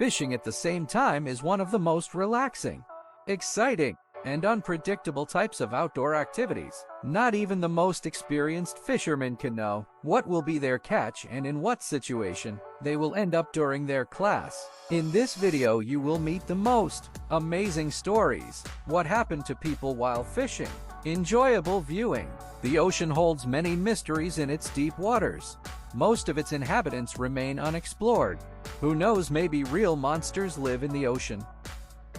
Fishing at the same time is one of the most relaxing, exciting, and unpredictable types of outdoor activities. Not even the most experienced fishermen can know what will be their catch and in what situation they will end up during their class. In this video, you will meet the most amazing stories, what happened to people while fishing, enjoyable viewing. The ocean holds many mysteries in its deep waters. Most of its inhabitants remain unexplored. Who knows, maybe real monsters live in the ocean.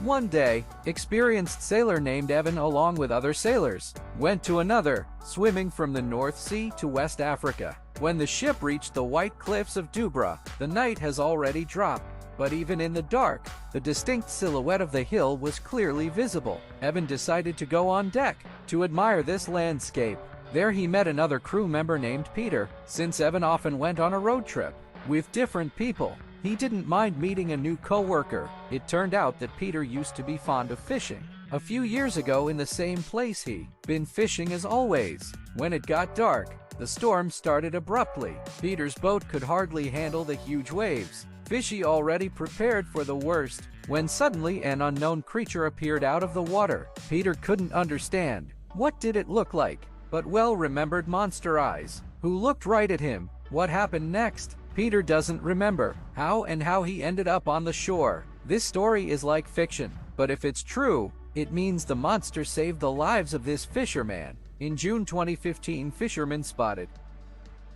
One day, experienced sailor named Evan along with other sailors went to another, swimming from the North Sea to West Africa. When the ship reached the white cliffs of Dubra, the night has already dropped, but even in the dark, the distinct silhouette of the hill was clearly visible. Evan decided to go on deck to admire this landscape. There he met another crew member named Peter. Since Evan often went on a road trip with different people, he didn't mind meeting a new co-worker. It turned out that Peter used to be fond of fishing. A few years ago, in the same place he'd been fishing as always. When it got dark, the storm started abruptly. Peter's boat could hardly handle the huge waves. Fishy already prepared for the worst, when suddenly an unknown creature appeared out of the water. Peter couldn't understand what did it look like, but well-remembered monster eyes, who looked right at him. What happened next? Peter doesn't remember how he ended up on the shore. This story is like fiction, but if it's true, it means the monster saved the lives of this fisherman. In June 2015, fishermen spotted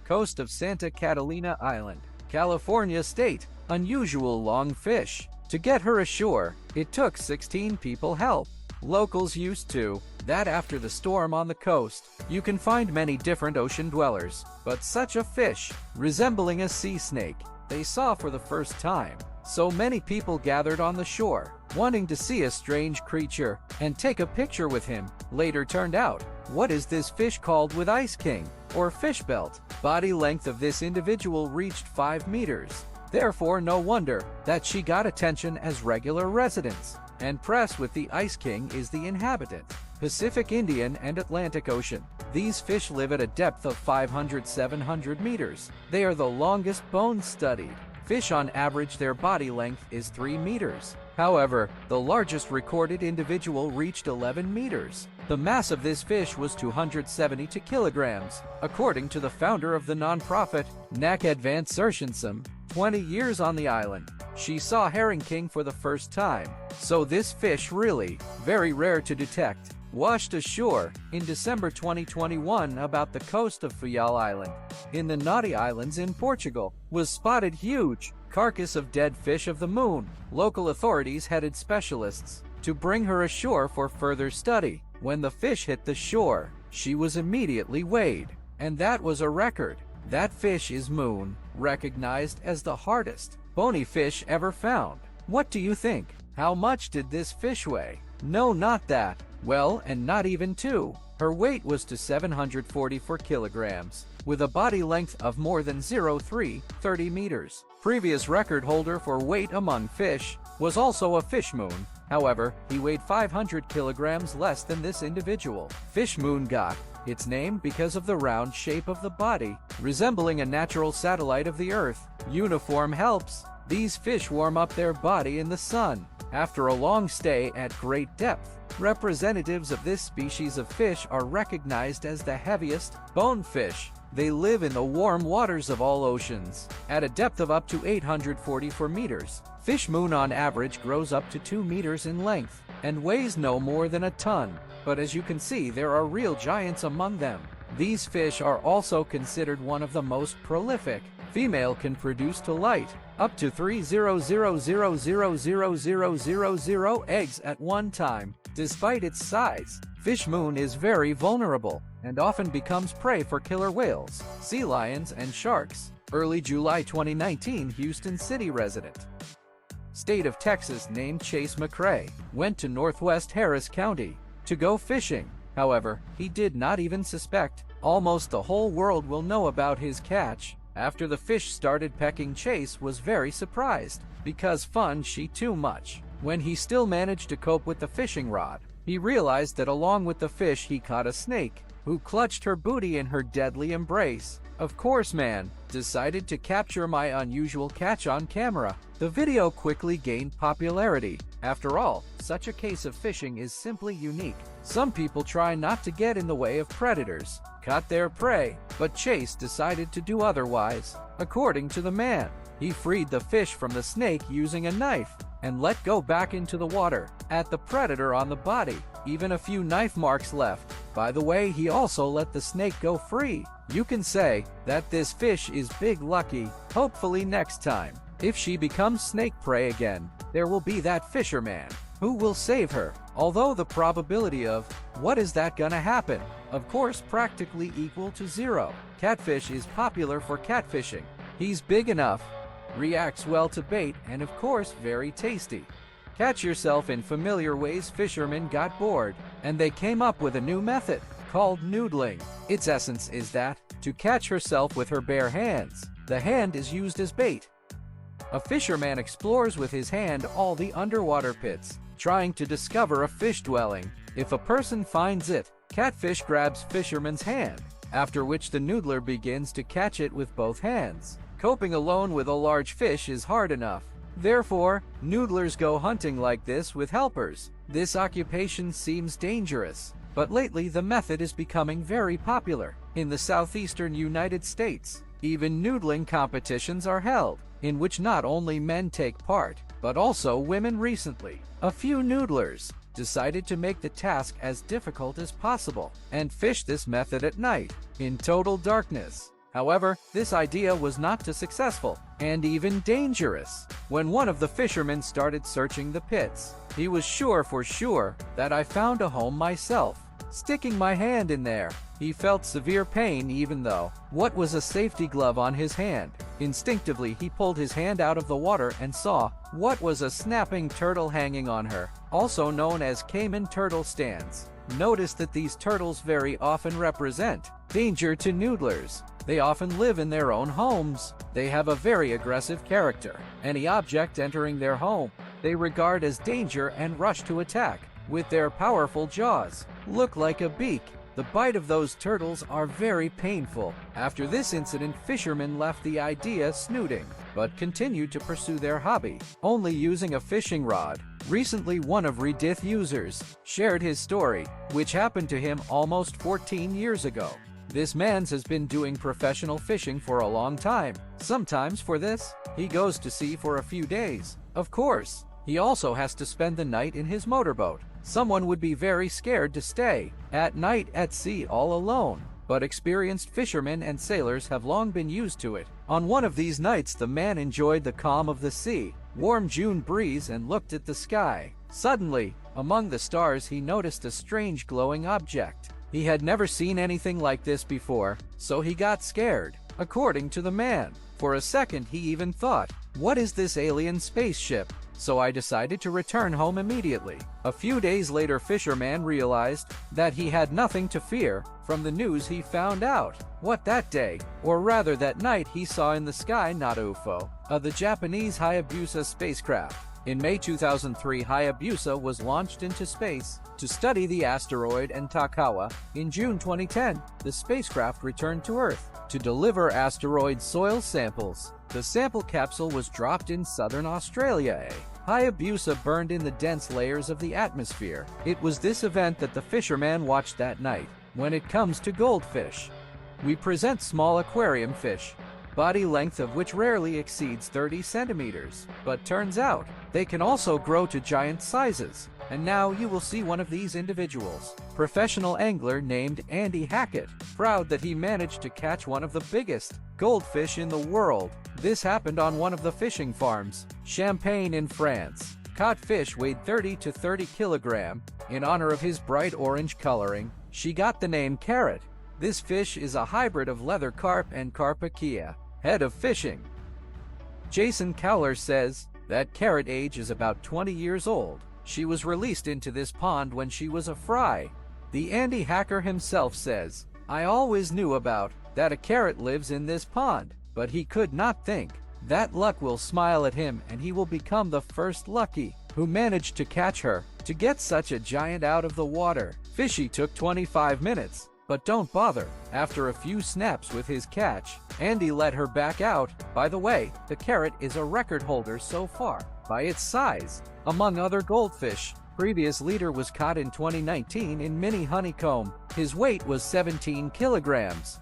coast of Santa Catalina Island, California state, unusual long fish. To get her ashore, it took 16 people help. Locals used to that after the storm on the coast, you can find many different ocean dwellers, but such a fish, resembling a sea snake, they saw for the first time. So many people gathered on the shore, wanting to see a strange creature and take a picture with him. Later turned out, what is this fish called with Ice King, or fish belt? Body length of this individual reached 5 meters. Therefore, no wonder that she got attention as regular residents and press with the Ice King is the inhabitant. Pacific, Indian, and Atlantic Ocean. These fish live at a depth of 500–700 meters. They are the longest bone studied. Fish on average, their body length is 3 meters. However, the largest recorded individual reached 11 meters. The mass of this fish was 272 kilograms, according to the founder of the nonprofit, NAC Advanced. 20 years on the island, she saw herring king for the first time. So this fish, really very rare to detect, washed ashore in December 2021 about the coast of Faial Island, in the Naughty Islands in Portugal. Was spotted huge carcass of dead fish of the moon. Local authorities headed specialists to bring her ashore for further study. When the fish hit the shore, she was immediately weighed, and that was a record. That fish is moon recognized as the hardest bony fish ever found. What do you think? How much did this fish weigh? No, not that. Well, and not even 2. Her weight was to 744 kilograms, with a body length of more than 30 meters. Previous record holder for weight among fish was also a fish moon. However, he weighed 500 kilograms less than this individual. Fish moon got its name because of the round shape of the body, resembling a natural satellite of the Earth. Uniform helps these fish warm up their body in the sun after a long stay at great depth. Representatives of this species of fish are recognized as the heaviest bonefish. They live in the warm waters of all oceans, at a depth of up to 844 meters. Fish moon on average grows up to 2 meters in length, and weighs no more than a ton. But as you can see, there are real giants among them. These fish are also considered one of the most prolific. Female can produce to light up to 3,000,000,000 eggs at one time. Despite its size, fish moon is very vulnerable and often becomes prey for killer whales, sea lions, and sharks. Early July 2019, Houston City resident, state of Texas, named Chase McCrae went to Northwest Harris County to go fishing. However, he did not even suspect almost the whole world will know about his catch. After the fish started pecking, Chase was very surprised because fun she too much. When he still managed to cope with the fishing rod, he realized that along with the fish he caught a snake, who clutched her booty in her deadly embrace. Of course, man decided to capture my unusual catch on camera. The video quickly gained popularity. After all, such a case of fishing is simply unique. Some people try not to get in the way of predators, cut their prey, but Chase decided to do otherwise. According to the man, he freed the fish from the snake using a knife and let go back into the water at the predator on the body. Even a few knife marks left. By the way, he also let the snake go free. You can say that this fish is big lucky. Hopefully next time, if she becomes snake prey again, there will be that fisherman who will save her. Although the probability of what is that gonna happen, of course, practically equal to zero. Catfish is popular for catfishing. He's big enough, reacts well to bait, and of course very tasty. Catch yourself in familiar ways. Fishermen got bored, and they came up with a new method called noodling. Its essence is that to catch herself with her bare hands, the hand is used as bait. A fisherman explores with his hand all the underwater pits, trying to discover a fish dwelling. If a person finds it, catfish grabs fisherman's hand, after which the noodler begins to catch it with both hands. Coping alone with a large fish is hard enough. Therefore, noodlers go hunting like this with helpers. This occupation seems dangerous, but lately the method is becoming very popular. In the southeastern United States, even noodling competitions are held, in which not only men take part, but also women. Recently, a few noodlers decided to make the task as difficult as possible and fish this method at night, in total darkness. However, this idea was not too successful, and even dangerous. When one of the fishermen started searching the pits, he was sure for sure that I found a home myself. Sticking my hand in there, he felt severe pain even though what was a safety glove on his hand. Instinctively, he pulled his hand out of the water and saw what was a snapping turtle hanging on her, also known as caiman turtle stands. Notice that these turtles very often represent danger to noodlers. They often live in their own homes. They have a very aggressive character. Any object entering their home, they regard as danger and rush to attack. With their powerful jaws, look like a beak. The bite of those turtles are very painful. After this incident, fishermen left the idea snooting, but continued to pursue their hobby, only using a fishing rod. Recently, one of Reddit users shared his story, which happened to him almost 14 years ago. This man has been doing professional fishing for a long time. Sometimes for this, he goes to sea for a few days. Of course, he also has to spend the night in his motorboat. Someone would be very scared to stay at night at sea all alone, but experienced fishermen and sailors have long been used to it. On one of these nights, the man enjoyed the calm of the sea, warm June breeze, and looked at the sky. Suddenly, among the stars, he noticed a strange glowing object. He had never seen anything like this before, so he got scared. According to the man, for a second he even thought, "What is this alien spaceship?" So I decided to return home immediately. A few days later, fisherman realized that he had nothing to fear from the news he found out. What that day, or rather that night, he saw in the sky not a UFO, the Japanese Hayabusa spacecraft. In May 2003, Hayabusa was launched into space to study the asteroid and Takawa. In June 2010, the spacecraft returned to Earth to deliver asteroid soil samples. The sample capsule was dropped in southern Australia. Hayabusa burned in the dense layers of the atmosphere. It was this event that the fisherman watched that night. When it comes to goldfish, we present small aquarium fish, body length of which rarely exceeds 30 centimeters. But turns out, they can also grow to giant sizes. And now you will see one of these individuals. Professional angler named Andy Hackett, proud that he managed to catch one of the biggest goldfish in the world. This happened on one of the fishing farms, Champagne in France. Caught fish weighed 30 to 30 kilogram. In honor of his bright orange coloring, she got the name Carrot. This fish is a hybrid of leather carp and carpacea. Head of fishing Jason Cowler says that Carrot age is about 20 years old. She was released into this pond when she was a fry. The Andy Hacker himself says, "I always knew about that a carrot lives in this pond, but he could not think that luck will smile at him and he will become the first lucky who managed to catch her. To get such a giant out of the water, fishy took 25 minutes. but don't bother. After a few snaps with his catch, Andy let her back out. By the way, the carrot is a record holder so far by its size. Among other goldfish, previous leader was caught in 2019 in mini honeycomb. His weight was 17 kilograms.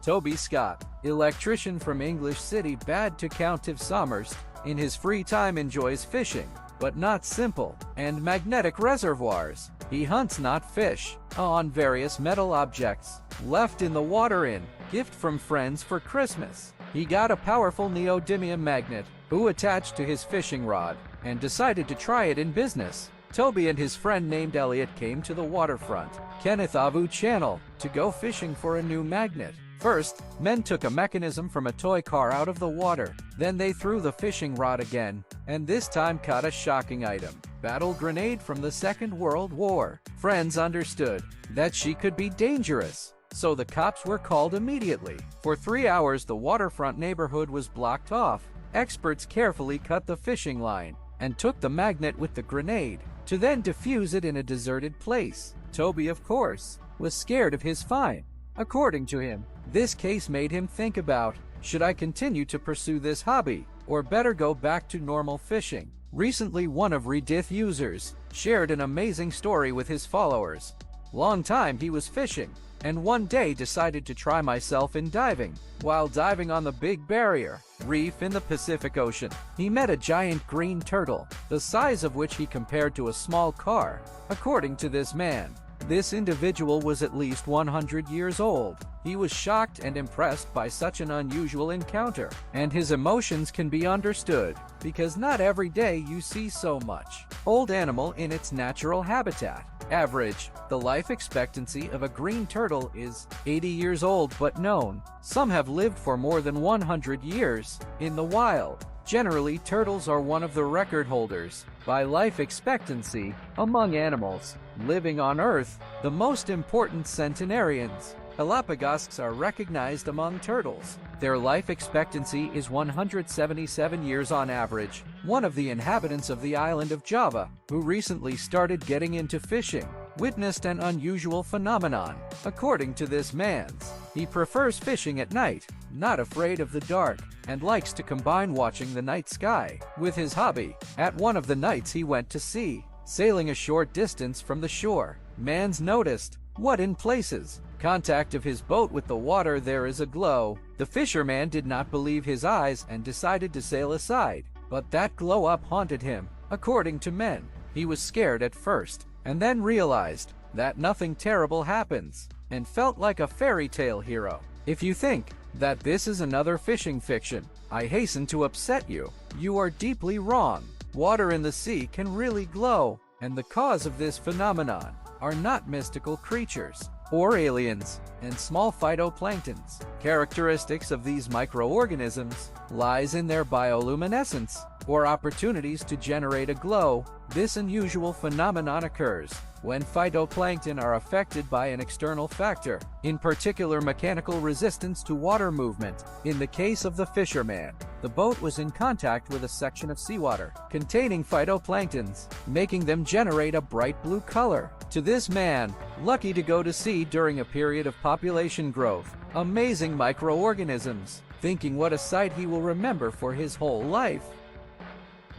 Toby Scott, electrician from English City, Bad to Countive Somers, in his free time enjoys fishing, but not simple, and magnetic reservoirs. He hunts not fish, on various metal objects, left in the water in gift from friends for Christmas. He got a powerful neodymium magnet, who attached to his fishing rod, and decided to try it in business. Toby and his friend named Elliot came to the waterfront, Kenneth Avu Channel, to go fishing for a new magnet. First, men took a mechanism from a toy car out of the water. Then they threw the fishing rod again, and this time caught a shocking item. Battle grenade from the Second World War. Friends understood that she could be dangerous, so the cops were called immediately. For 3 hours the waterfront neighborhood was blocked off. Experts carefully cut the fishing line and took the magnet with the grenade to then defuse it in a deserted place. Toby, of course, was scared of his fine. According to him, this case made him think about, should I continue to pursue this hobby, or better go back to normal fishing? Recently, one of Reddit users shared an amazing story with his followers. Long time he was fishing, and one day decided to try myself in diving. While diving on the Big Barrier Reef in the Pacific Ocean, he met a giant green turtle, the size of which he compared to a small car. According to this man, this individual was at least 100 years old. He was shocked and impressed by such an unusual encounter, and his emotions can be understood, because not every day you see so much old animal in its natural habitat. Average, the life expectancy of a green turtle is 80 years old, but known some have lived for more than 100 years in the wild. Generally, turtles are one of the record holders by life expectancy among animals living on Earth. The most important centenarians, Galapagos, are recognized among turtles. Their life expectancy is 177 years on average. One of the inhabitants of the island of Java, who recently started getting into fishing, witnessed an unusual phenomenon. According to this man, he prefers fishing at night, not afraid of the dark, and likes to combine watching the night sky with his hobby. At one of the nights he went to sea, sailing a short distance from the shore. Mans noticed what in places contact of his boat with the water there is a glow. The fisherman did not believe his eyes and decided to sail aside, but that glow up haunted him. According to men, he was scared at first, and then realized that nothing terrible happens, and felt like a fairy tale hero. If you think that this is another fishing fiction, I hasten to upset you. You are deeply wrong. Water in the sea can really glow, and the cause of this phenomenon are not mystical creatures or aliens and small phytoplanktons. Characteristics of these microorganisms lies in their bioluminescence, or opportunities to generate a glow. This unusual phenomenon occurs when phytoplankton are affected by an external factor, in particular mechanical resistance to water movement. In the case of the fisherman, the boat was in contact with a section of seawater containing phytoplanktons, making them generate a bright blue color. To this man, lucky to go to sea during a period of population growth, amazing microorganisms, thinking what a sight he will remember for his whole life.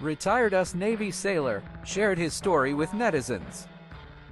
Retired US Navy sailor shared his story with netizens.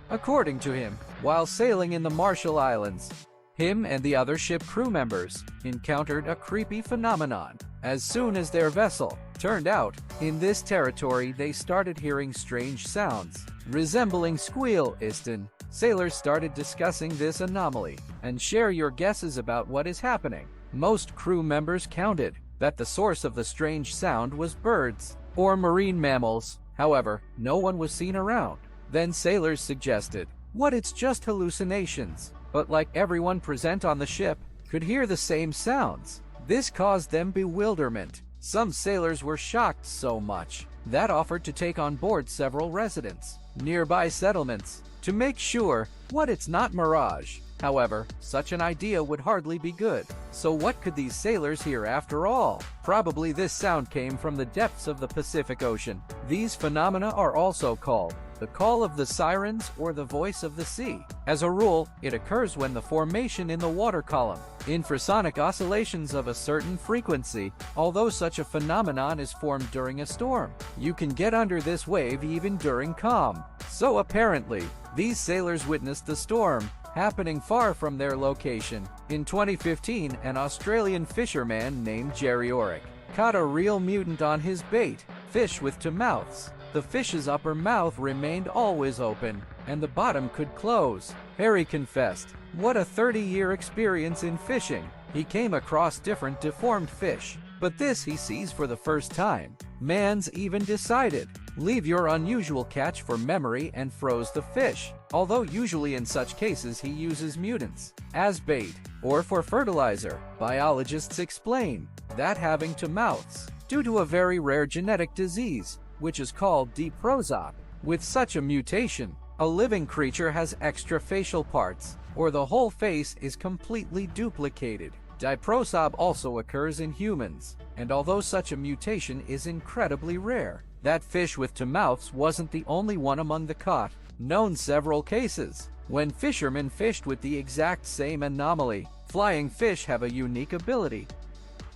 According to him, while sailing in the Marshall Islands, him and the other ship crew members encountered a creepy phenomenon. As soon as their vessel turned out in this territory, they started hearing strange sounds resembling squeal-iston. Sailors started discussing this anomaly and share your guesses about what is happening. Most crew members counted that the source of the strange sound was birds or marine mammals. However, no one was seen around. Then sailors suggested, what, it's just hallucinations. But like everyone present on the ship could hear the same sounds. This caused them bewilderment. Some sailors were shocked so much that offered to take on board several residents nearby settlements to make sure what it's not mirage. However, such an idea would hardly be good. So what could these sailors hear after all? Probably this sound came from the depths of the Pacific Ocean. These phenomena are also called the call of the sirens, or the voice of the sea. As a rule, it occurs when the formation in the water column, infrasonic oscillations of a certain frequency, although such a phenomenon is formed during a storm. You can get under this wave even during calm. So apparently, these sailors witnessed the storm happening far from their location. In 2015, an Australian fisherman named Jerry Orick caught a real mutant on his bait, fish with two mouths. The fish's upper mouth remained always open, and the bottom could close. Harry confessed, "What a 30-year experience in fishing. He came across different deformed fish, but this he sees for the first time. Man's even decided, leave your unusual catch for memory and froze the fish." Although usually in such cases he uses mutants as bait or for fertilizer, biologists explain that having two mouths due to a very rare genetic disease, which is called diprosop. With such a mutation, a living creature has extra facial parts, or the whole face is completely duplicated. Diprosop also occurs in humans, and although such a mutation is incredibly rare, that fish with two mouths wasn't the only one among the caught. Known several cases when fishermen fished with the exact same anomaly. Flying fish have a unique ability.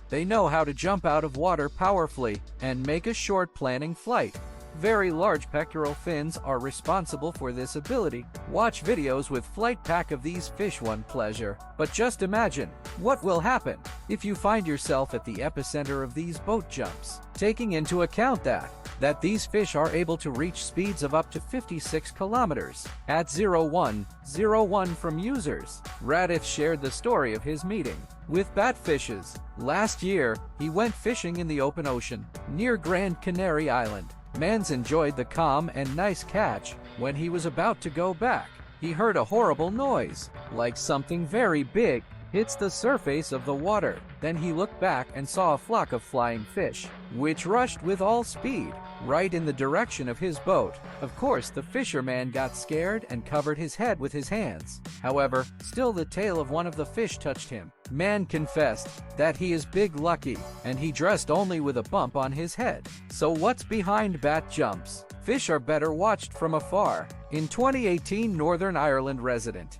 They know how to jump out of water powerfully and make a short planning flight. Very large pectoral fins are responsible for this ability. Watch videos with flight pack of these fish, one pleasure. But just imagine what will happen if you find yourself at the epicenter of these boat jumps. Taking into account that these fish are able to reach speeds of up to 56 kilometers at 0101 from users. Radith shared the story of his meeting with batfishes. Last year, he went fishing in the open ocean near Grand Canary Island. Mans enjoyed the calm and nice catch. When he was about to go back, he heard a horrible noise, like something very big hits the surface of the water. Then he looked back and saw a flock of flying fish, which rushed with all speed right in the direction of his boat. Of course, the fisherman got scared and covered his head with his hands. However, still the tail of one of the fish touched him. Man confessed that he is big lucky, and he dressed only with a bump on his head. So what's behind bat jumps? Fish are better watched from afar. In 2018, Northern Ireland resident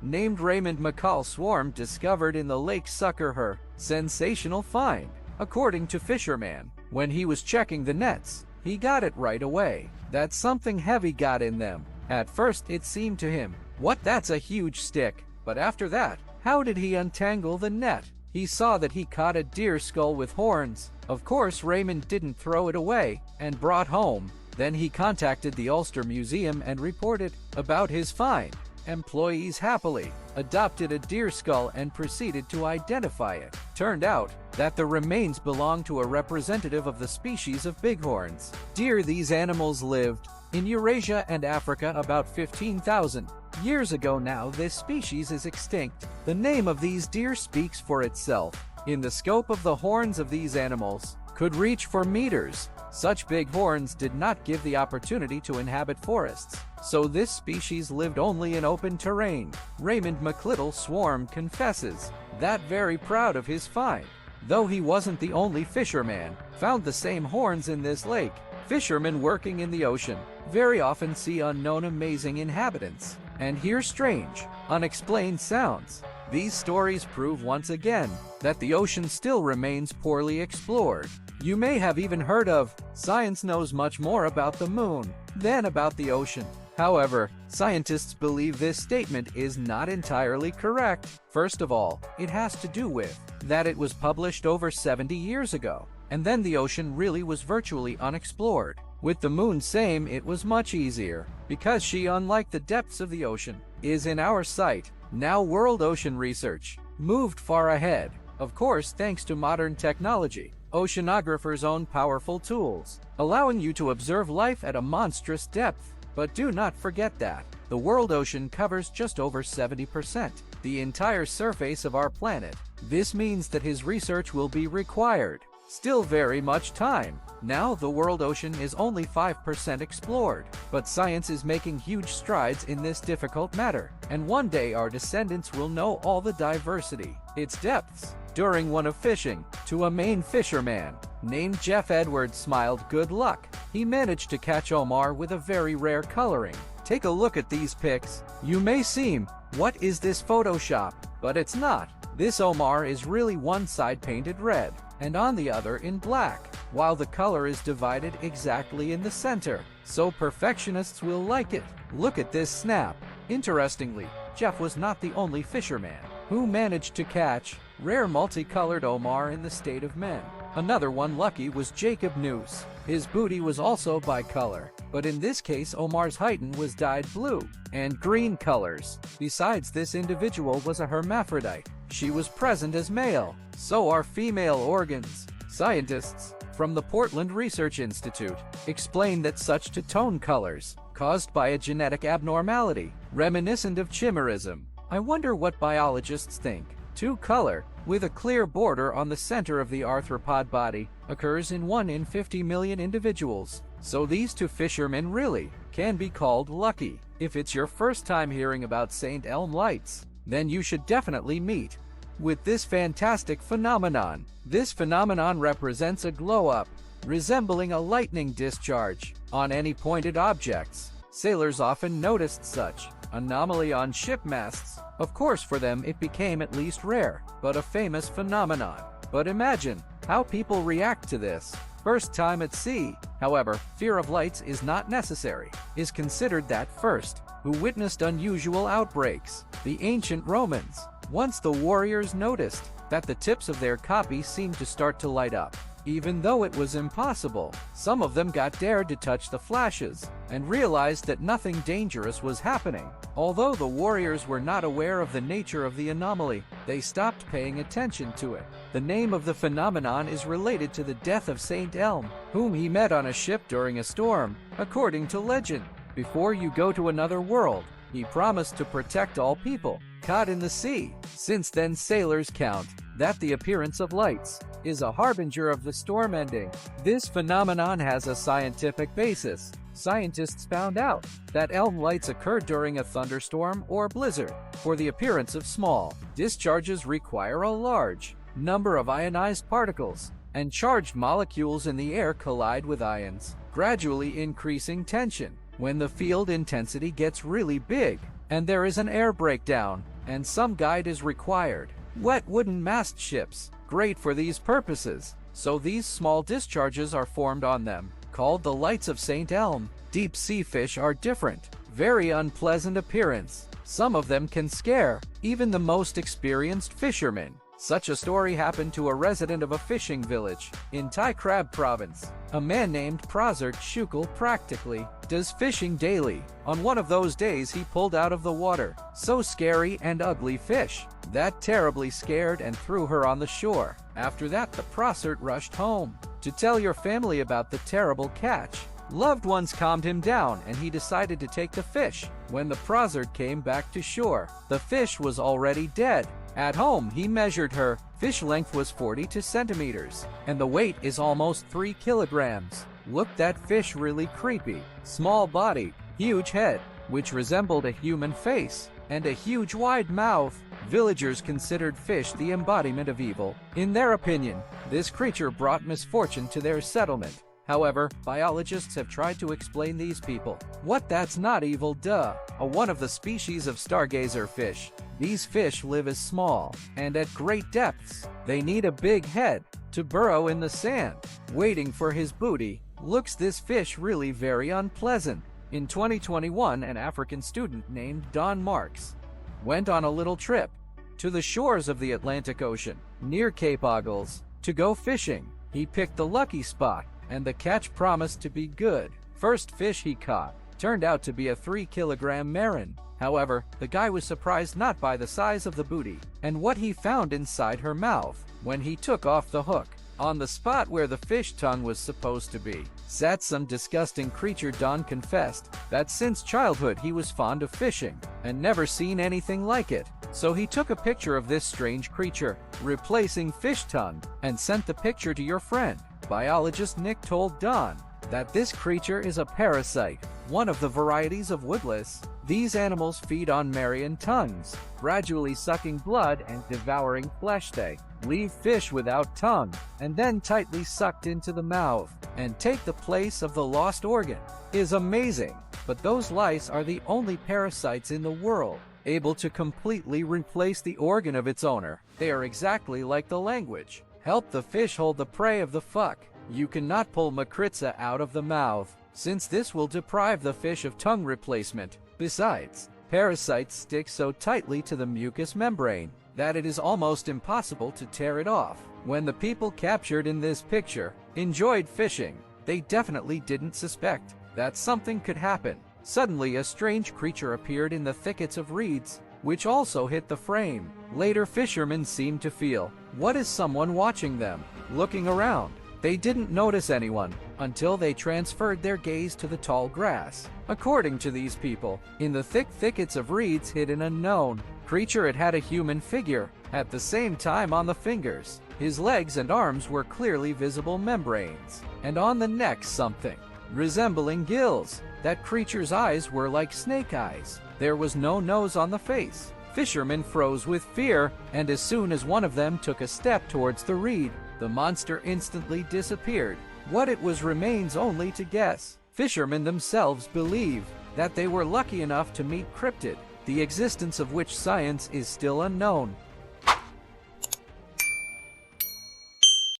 named Raymond McCall swarm discovered in the lake sucker her sensational find. According to fisherman, when he was checking the nets, he got it right away that something heavy got in them. At first it seemed to him, what, that's a huge stick. But after that, how did he untangle the net? He saw that he caught a deer skull with horns. Of course, Raymond didn't throw it away and brought home. Then he contacted the Ulster Museum and reported about his find. Employees happily adopted a deer skull and proceeded to identify it. Turned out that the remains belonged to a representative of the species of bighorns deer. These animals lived in Eurasia and Africa about 15,000 years ago. Now this species is extinct. The name of these deer speaks for itself. In the scope of the horns of these animals could reach for meters. Such big horns did not give the opportunity to inhabit forests, so this species lived only in open terrain. Raymond McLittle swarm confesses that very proud of his find. Though he wasn't the only fisherman found the same horns in this lake. Fishermen working in the ocean very often see unknown amazing inhabitants and hear strange, unexplained sounds. These stories prove once again that the ocean still remains poorly explored. You may have even heard of, science knows much more about the moon than about the ocean. However, scientists believe this statement is not entirely correct. First of all, it has to do with that it was published over 70 years ago, and then the ocean really was virtually unexplored. With the moon same, it was much easier, because she, unlike the depths of the ocean, is in our sight. Now world ocean research moved far ahead, of course thanks to modern technology. Oceanographers own powerful tools, allowing you to observe life at a monstrous depth. But do not forget that the world ocean covers just over 70%, the entire surface of our planet. This means that his research will be required. Still very much time. Now the world ocean is only 5% explored, but science is making huge strides in this difficult matter, and one day our descendants will know all the diversity, its depths. During one of fishing to a Maine fisherman, named Jeff Edwards smiled good luck. He managed to catch Omar with a very rare coloring. Take a look at these pics. You may seem, what is this Photoshop? But it's not. This Omar is really one side painted red, and on the other in black, while the color is divided exactly in the center, so perfectionists will like it. Look at this snap. Interestingly, Jeff was not the only fisherman who managed to catch rare multicolored Omar in the state of Maine. Another one lucky was Jacob Noose. His booty was also bicolor, but in this case Omar's heighten was dyed blue and green colors. Besides, this individual was a hermaphrodite. She was present as male, so are female organs. Scientists from the Portland Research Institute explain that such two-tone colors caused by a genetic abnormality reminiscent of chimerism. I wonder what biologists think. Two-color, with a clear border on the center of the arthropod body, occurs in 1 in 50 million individuals. So these two fishermen really can be called lucky. If it's your first time hearing about St. Elm lights, then you should definitely meet with this fantastic phenomenon. This phenomenon represents a glow-up, resembling a lightning discharge on any pointed objects. Sailors often noticed such anomaly on ship masts. Of course, for them it became at least rare, but a famous phenomenon. But imagine how people react to this first time at sea. However, fear of lights is not necessary, is considered that first who witnessed unusual outbreaks. The ancient Romans. Once the warriors noticed that the tips of their kopis seemed to start to light up. Even though it was impossible, some of them got dared to touch the flashes and realized that nothing dangerous was happening. Although the warriors were not aware of the nature of the anomaly, they stopped paying attention to it. The name of the phenomenon is related to the death of St. Elm, whom he met on a ship during a storm. According to legend, before you go to another world, he promised to protect all people caught in the sea. Since then, sailors count that the appearance of lights is a harbinger of the storm ending. This phenomenon has a scientific basis. Scientists found out that elm lights occur during a thunderstorm or blizzard. For the appearance of small discharges require a large number of ionized particles, and charged molecules in the air collide with ions, gradually increasing tension. When the field intensity gets really big, and there is an air breakdown, and some guide is required. Wet wooden mast ships, great for these purposes, so these small discharges are formed on them, called the lights of St. Elm. Deep sea fish are different, very unpleasant appearance. Some of them can scare even the most experienced fishermen. Such a story happened to a resident of a fishing village in Thai Crab province. A man named Prasert Shukal practically does fishing daily. On one of those days he pulled out of the water so scary and ugly fish that terribly scared and threw her on the shore. After that, the Prasert rushed home to tell your family about the terrible catch. Loved ones calmed him down and he decided to take the fish. When the Prasert came back to shore, the fish was already dead. At home, he measured her. Fish length was 42 centimeters, and the weight is almost 3 kilograms. Looked that fish really creepy. Small body, huge head, which resembled a human face, and a huge wide mouth. Villagers considered fish the embodiment of evil. In their opinion, this creature brought misfortune to their settlement. However, biologists have tried to explain these people. What, that's not evil, duh. One of the species of stargazer fish. These fish live as small and at great depths. They need a big head to burrow in the sand, waiting for his booty. Looks this fish really very unpleasant. In 2021, an African student named Don Marks went on a little trip to the shores of the Atlantic Ocean near Cape Ogles to go fishing. He picked the lucky spot, and the catch promised to be good. First fish he caught turned out to be a 3-kilogram marron. However, the guy was surprised not by the size of the booty and what he found inside her mouth. When he took off the hook, on the spot where the fish tongue was supposed to be, sat some disgusting creature. Don confessed that since childhood he was fond of fishing and never seen anything like it. So he took a picture of this strange creature, replacing fish tongue, and sent the picture to your friend. Biologist Nick told Don that this creature is a parasite, one of the varieties of woodlice. These animals feed on marron tongues, gradually sucking blood and devouring flesh. They leave fish without tongue, and then tightly sucked into the mouth, and take the place of the lost organ, is amazing. But those lice are the only parasites in the world able to completely replace the organ of its owner. They are exactly like the language. Help the fish hold the prey of the fuck. You cannot pull makritsa out of the mouth, since this will deprive the fish of tongue replacement. Besides, parasites stick so tightly to the mucous membrane that it is almost impossible to tear it off. When the people captured in this picture enjoyed fishing, they definitely didn't suspect that something could happen. Suddenly, a strange creature appeared in the thickets of reeds, which also hit the frame. Later, fishermen seemed to feel, what is someone watching them? Looking around, they didn't notice anyone until they transferred their gaze to the tall grass. According to these people, in the thick thickets of reeds hid an unknown creature. It had a human figure. At the same time, on the fingers, his legs and arms were clearly visible membranes, and on the neck something resembling gills. That creature's eyes were like snake eyes. There was no nose on the face. Fishermen froze with fear, and as soon as one of them took a step towards the reed, the monster instantly disappeared. What it was remains only to guess. Fishermen themselves believe that they were lucky enough to meet cryptid, the existence of which science is still unknown.